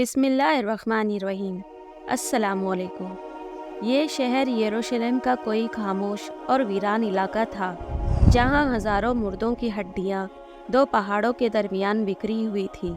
बिस्मिल्लाहिर्रहमानिर्रहीम। अस्सलामुअलैकुम। ये शहर यरूशलेम का कोई खामोश और वीरान इलाका था, जहाँ हज़ारों मुर्दों की हड्डियाँ दो पहाड़ों के दरमियान बिखरी हुई थी।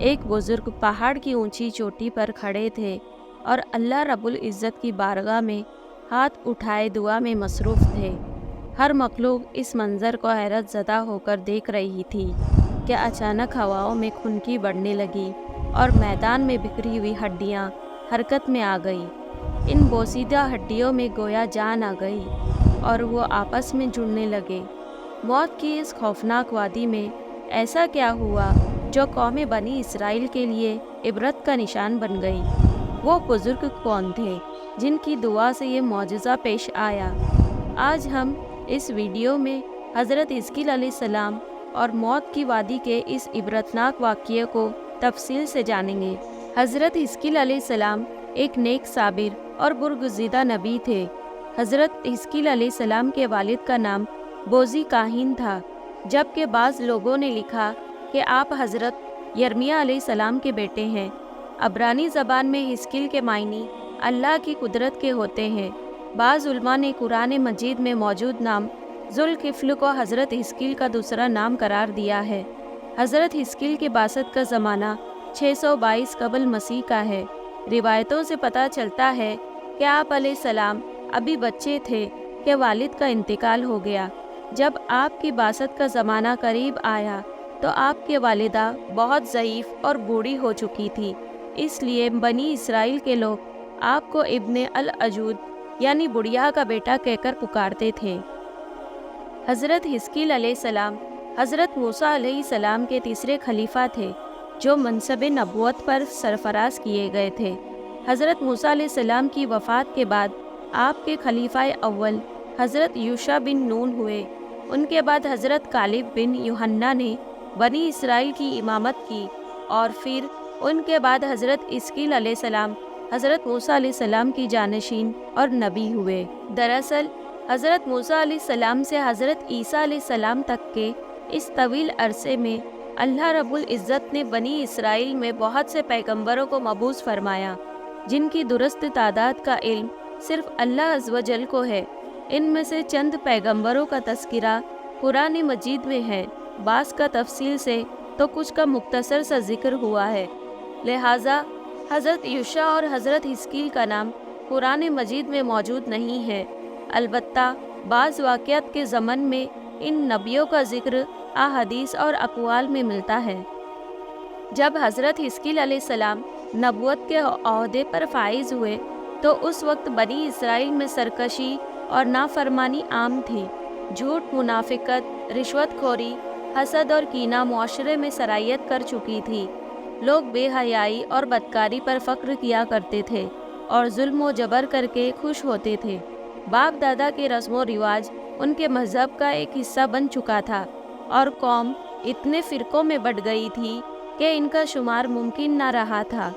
एक बुज़ुर्ग पहाड़ की ऊंची चोटी पर खड़े थे और अल्लाह रब्बुल इज़्ज़त की बारगाह में हाथ उठाए दुआ में मसरूफ़ थे। हर मखलूक इस मंज़र को हैरत ज़दा होकर देख रही थी कि अचानक हवाओं में खुनकी बढ़ने लगी और मैदान में बिखरी हुई हड्डियां हरकत में आ गई। इन बोसीदा हड्डियों में गोया जान आ गई और वो आपस में जुड़ने लगे। मौत की इस खौफनाक वादी में ऐसा क्या हुआ जो कौम बनी इसराइल के लिए इबरत का निशान बन गई? वो बुज़ुर्ग कौन थे जिनकी दुआ से ये मौजज़ा पेश आया? आज हम इस वीडियो में हज़रत हिज़किय्याह अलैहिस्सलाम और मौत की वादी के इस इबरतनाक वाक़ये को तफसील से जानेंगे। हज़रत हिज़किय्याह अलैहिस्सलाम एक नेक, साबिर और बुरगुज़ीदा नबी थे। हज़रत हिज़किय्याह अलैहिस्सलाम के वालिद का नाम बोज़ी काहिन था, जबकि बाज़ लोगों ने लिखा कि आप हज़रत यर्मिया अलैहिस्सलाम के बेटे हैं। अब्रानी ज़बान में हिज़किय्याह के मायने अल्लाह की कुदरत के होते हैं। बाज़ उलमा ने कुरान मजीद में मौजूद नाम ज़ुल्किफ़्ल को हज़रत हिज़किय्याह का दूसरा नाम करार दिया है। हज़रत हिज़किय्याह के बासत का ज़माना 622 कबल मसीह का है। रिवायतों से पता चलता है कि आप अलैहिस्सलाम अभी बच्चे थे कि वालिद का इंतकाल हो गया। जब आपकी बासत का ज़माना करीब आया तो आपके वालिदा बहुत ज़ईफ़ और बूढ़ी हो चुकी थी, इसलिए बनी इसराइल के लोग आपको इब्ने अल अजूद यानी बुढ़िया का बेटा कहकर पुकारते थे। हज़रत हिज़किय्याह अलैहिस्सलाम हज़रत मूसा अलैहिस्सलाम के तीसरे खलीफा थे, जो मनसब नबुवत पर सरफराज किए गए थे। हज़रत मूसा अलैहिस्सलाम की वफ़ात के बाद आपके खलीफा अव्वल हज़रत यूशा बिन नून हुए। उनके बाद हज़रत कालिब बिन यूहन्ना ने बनी इसराइल की इमामत की और फिर उनके बाद हज़रत हिज़किय्याह अलैहिस्सलाम हज़रत मूसा अलैहिस्सलाम की जानशीन और नबी हुए। दरअसल हज़रत मूसा अलैहिस्सलाम से हज़रत ईसा अलैहिस्सलाम तक के इस तवील अरसे में अल्लाह रब्बुल इज़्ज़त ने बनी इसराइल में बहुत से पैगंबरों को मबूस फरमाया, जिनकी दुरुस्त तादाद का इल्म सिर्फ अल्लाह अज़्ज़ व जल को है। इनमें से चंद पैगंबरों का तज़किरा कुरान मजीद में है, बास का तफसील से तो कुछ का मुख्तसर सा जिक्र हुआ है। लिहाजा हज़रत यूशा और हज़रत हिज़किय्याह का नाम कुरान मजीद में मौजूद नहीं है। अलबत्ता बाज़ वाक़यात के ज़मन में इन नबियों का जिक्र अहादीस और अक़वाल में मिलता है। जब हज़रत हिज़किय्याह अलैहिस्सलाम नबुवत के ओहदे पर फाइज़ हुए तो उस वक्त बनी इसराइल में सरकशी और नाफरमानी आम थी। झूठ, मुनाफिकत, रिश्वतखोरी, हसद और कीना मुआशरे में सरायत कर चुकी थी। लोग बेहयाई और बदकारी पर फ़ख्र किया करते थे और जुल्म व जबर करके खुश होते थे। बाप दादा के रस्म व रिवाज उनके मज़हब का एक हिस्सा बन चुका था और कौम इतने फ़िरक़ों में बट गई थी कि इनका शुमार मुमकिन न रहा था।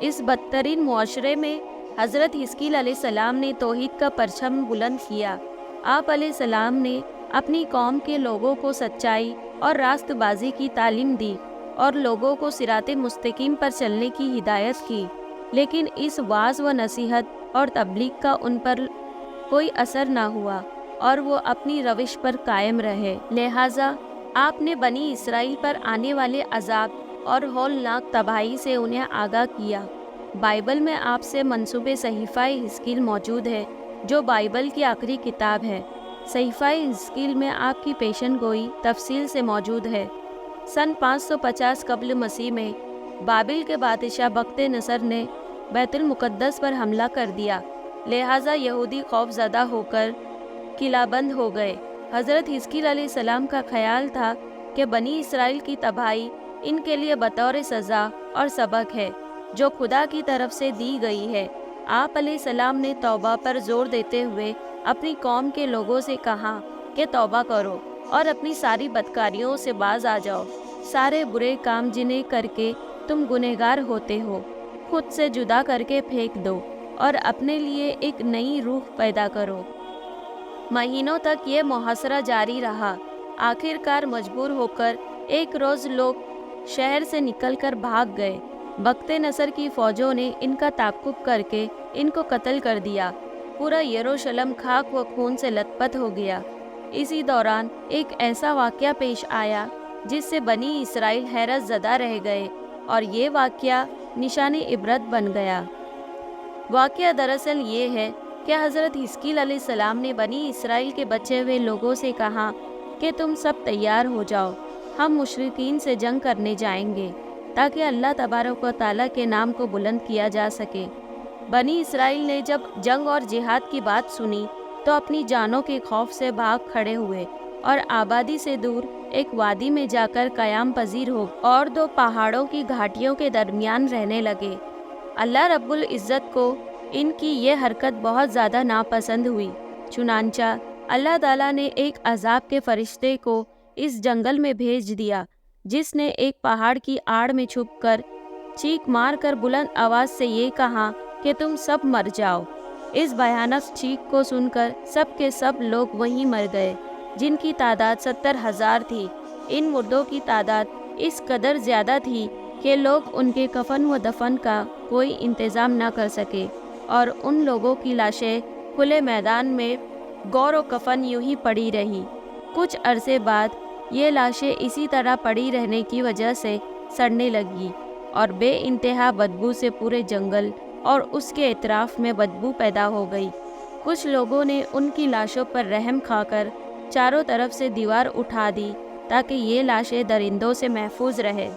इस बदतरीन मुआशरे में हज़रत हिज़किय्याह अलैहिस्सलाम ने तौहीद का परचम बुलंद किया। आप अलैहिस्सलाम ने अपनी कौम के लोगों को सच्चाई और रास्तबाजी की तालीम दी और लोगों को सिराते मुस्तकीम पर चलने की हिदायत की, लेकिन इस वाज़ व नसीहत और तबलीग का उन पर कोई असर न हुआ और वो अपनी रविश पर कायम रहे। लिहाजा आपने बनी इसराइल पर आने वाले अजाब और हौलनाक तबाही से उन्हें आगाह किया। बाइबल में आपसे मंसूबे सहीफ़ा हिज़किय्याह मौजूद है, जो बाइबल की आखिरी किताब है। सहीफ़ा हिज़किय्याह में आपकी पेशन गोई तफसील से मौजूद है। सन 550 कब्ल मसीह में बाबिल के बादशाह बख्ते नसर ने बैतुल मुक़द्दस पर हमला कर दिया, लिहाजा यहूदी खौफज़दा होकर किलाबंद हो गए। हज़रत हिज़किय्याह अलैहिस्सलाम का ख्याल था कि बनी इसराइल की तबाही इनके लिए बतौर सज़ा और सबक है जो खुदा की तरफ से दी गई है। आप अलैहिस्सलाम ने तौबा पर जोर देते हुए अपनी कौम के लोगों से कहा कि तौबा करो और अपनी सारी बदकारियों से बाज आ जाओ। सारे बुरे काम जिन्हें करके तुम गुनहगार होते हो, खुद से जुदा करके फेंक दो और अपने लिए एक नई रूह पैदा करो। महीनों तक ये मुहासरा जारी रहा। आखिरकार मजबूर होकर एक रोज़ लोग शहर से निकलकर भाग गए। बख्त नसर की फौजों ने इनका ताक़ुब करके इनको कत्ल कर दिया। पूरा यरूशलेम खाक व खून से लथपथ हो गया। इसी दौरान एक ऐसा वाक़या पेश आया जिससे बनी इसराइल हैरत ज़दा रह गए और ये वाक़या निशानी इबरत बन गया। वाक़या दरअसल ये है कि हज़रत हिस्कील अलैहिस्सलाम ने बनी इसराइल के बचे हुए लोगों से कहा कि तुम सब तैयार हो जाओ, हम मुशरिकीन से जंग करने जाएंगे ताकि अल्लाह तबारक व तआला के नाम को बुलंद किया जा सके। बनी इसराइल ने जब जंग और जिहाद की बात सुनी तो अपनी जानों के खौफ से भाग खड़े हुए और आबादी से दूर एक वादी में जाकर क़याम पजीर हो और दो पहाड़ों की घाटियों के दरमियान रहने लगे। अल्लाह रब्बुल इज़्ज़त को इनकी ये हरकत बहुत ज़्यादा नापसंद हुई। चुनांचा अल्लाह ताला ने एक अज़ाब के फरिश्ते को इस जंगल में भेज दिया, जिसने एक पहाड़ की आड़ में छुपकर चीख मार कर बुलंद आवाज़ से ये कहा कि तुम सब मर जाओ। इस भयानक चीख को सुनकर सब के सब लोग वहीं मर गए, जिनकी तादाद 70,000 थी। इन मुर्दों की तादाद इस कदर ज़्यादा थी कि लोग उनके कफन व दफन का कोई इंतज़ाम न कर सके और उन लोगों की लाशें खुले मैदान में गौर व कफन यूं ही पड़ी रही। कुछ अरसे बाद ये लाशें इसी तरह पड़ी रहने की वजह से सड़ने लगी और बेइंतहा बदबू से पूरे जंगल और उसके इतराफ़ में बदबू पैदा हो गई। कुछ लोगों ने उनकी लाशों पर रहम खाकर चारों तरफ से दीवार उठा दी ताकि ये लाशें दरिंदों से महफूज रहे।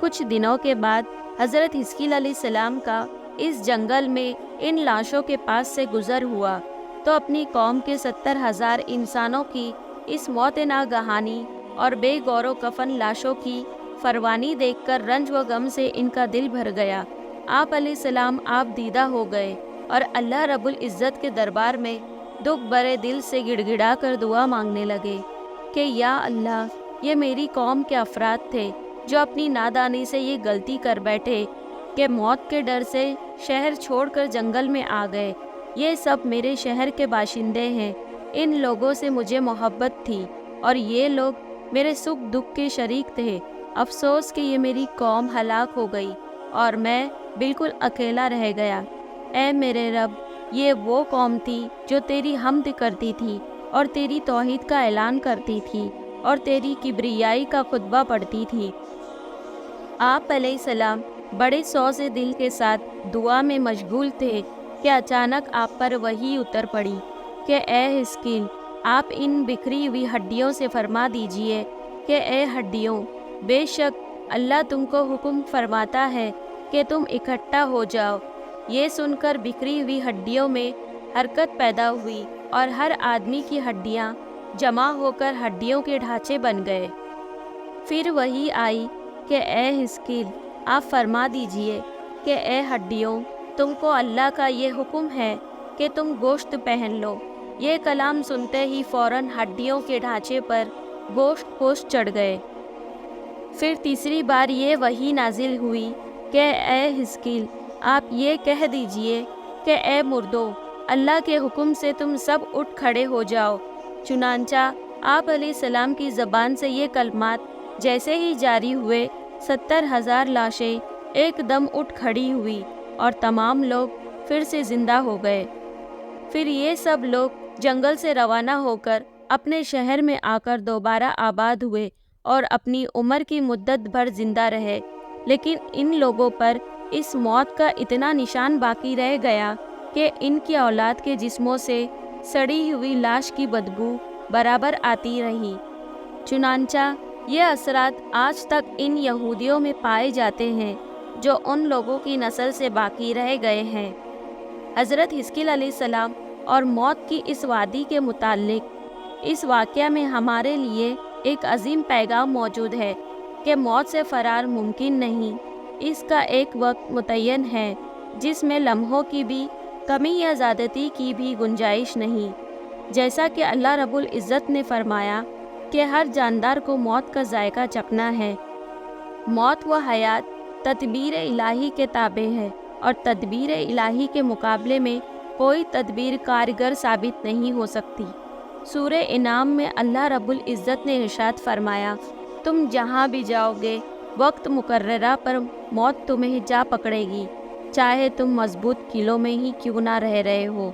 कुछ दिनों के बाद हज़रत हिस्कील अलैहिस्सलाम का इस जंगल में इन लाशों के पास से गुज़र हुआ तो अपनी कौम के 70,000 इंसानों की इस मौत नागहानी और बेगौरो कफन लाशों की फरवानी देखकर रंज व गम से इनका दिल भर गया। आप अलैहिस्सलाम आप दीदा हो गए और अल्लाह रब्बुल इज़्ज़त के दरबार में दुख भरे दिल से गिड़गिड़ा कर दुआ मांगने लगे कि या अल्लाह, ये मेरी कौम के अफराद थे जो अपनी नादानी से ये गलती कर बैठे कि मौत के डर से शहर छोड़कर जंगल में आ गए। ये सब मेरे शहर के बाशिंदे हैं। इन लोगों से मुझे मोहब्बत थी और ये लोग मेरे सुख दुख के शरीक थे। अफसोस कि ये मेरी कौम हलाक हो गई और मैं बिल्कुल अकेला रह गया। ऐ मेरे रब, ये वो कौम थी जो तेरी हम्द करती थी और तेरी तौहीद का ऐलान करती थी और तेरी किब्रियाई का खुतबा पढ़ती थी। आप अलैहिस्सलाम बड़े सौसे दिल के साथ दुआ में मशगूल थे कि अचानक आप पर वही उतर पड़ी कि ए हिस्कील, आप इन बिखरी हुई हड्डियों से फरमा दीजिए कि ए हड्डियों, बेशक अल्लाह तुमको हुक्म फरमाता है कि तुम इकट्ठा हो जाओ। ये सुनकर बिखरी हुई हड्डियों में हरकत पैदा हुई और हर आदमी की हड्डियाँ जमा होकर हड्डियों के ढांचे बन गए। फिर वही आई कि ए हिस्कील, आप फरमा दीजिए कि ए हड्डियों, तुमको अल्लाह का ये हुक्म है कि तुम गोश्त पहन लो। ये कलाम सुनते ही फ़ौरन हड्डियों के ढांचे पर गोश्त चढ़ गए। फिर तीसरी बार ये वही नाजिल हुई कि ए हिस्कील, आप ये कह दीजिए कि ए मुर्दो, अल्लाह के हुक्म से तुम सब उठ खड़े हो जाओ। चुनांचा आप अलैहिस्सलाम की ज़बान से ये कलमात जैसे ही जारी हुए, 70,000 लाशें एकदम उठ खड़ी हुई और तमाम लोग फिर से ज़िंदा हो गए। फिर ये सब लोग जंगल से रवाना होकर अपने शहर में आकर दोबारा आबाद हुए और अपनी उम्र की मुद्दत भर जिंदा रहे। लेकिन इन लोगों पर इस मौत का इतना निशान बाकी रह गया कि इनकी औलाद के जिस्मों से सड़ी हुई लाश की बदबू बराबर आती रही। चुनांचा ये असरात आज तक इन यहूदियों में पाए जाते हैं जो उन लोगों की नस्ल से बाकी रह गए हैं। हज़रत हिस्कील अलैहिस्सलाम और मौत की इस वादी के मुताल्लिक इस वाक़या में हमारे लिए एक अजीम पैगाम मौजूद है कि मौत से फ़रार मुमकिन नहीं। इसका एक वक्त मुतय्यन है जिसमें लम्हों की भी कमी या ज़्यादती की भी गुंजाइश नहीं। जैसा कि अल्लाह रब्बुल इज़्ज़त ने फरमाया कि हर जानदार को मौत का जायका चखना है। मौत व हयात तदबीर इलाही के ताबे है और तदबीर इलाही के मुकाबले में कोई तदबीर कारगर साबित नहीं हो सकती। सूरे इनाम में अल्लाह रब्बुल इज़्ज़त ने इरशाद फरमाया, तुम जहाँ भी जाओगे وقت مقررہ پر موت تمہیں جا پکڑے گی، چاہے تم مضبوط قلعوں میں ہی کیوں نہ رہ رہے ہو۔